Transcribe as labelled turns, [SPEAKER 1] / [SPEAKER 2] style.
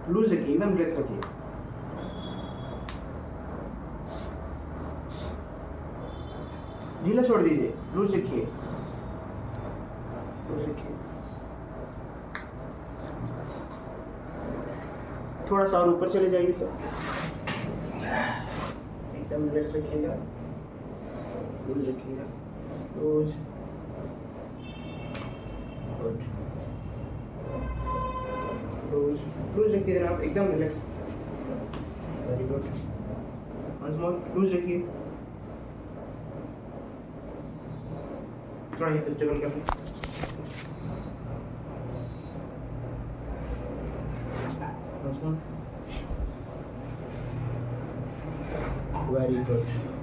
[SPEAKER 1] Loose रखिए, एकदम relax रखिए। ढीला छोड़ दीजिए, लूज रखिए, लूज रखिए। थोड़ा सा और ऊपर चले जाइए तो एकदम रिलैक्स रखिएगा, लूज रखिएगा, लूज। गुड, लूज, लूज रखिए जनाब, एकदम relax. Very good. Once more, loose रखिए, थोड़ा हिप स्टेबल कर लें। Once more, very good.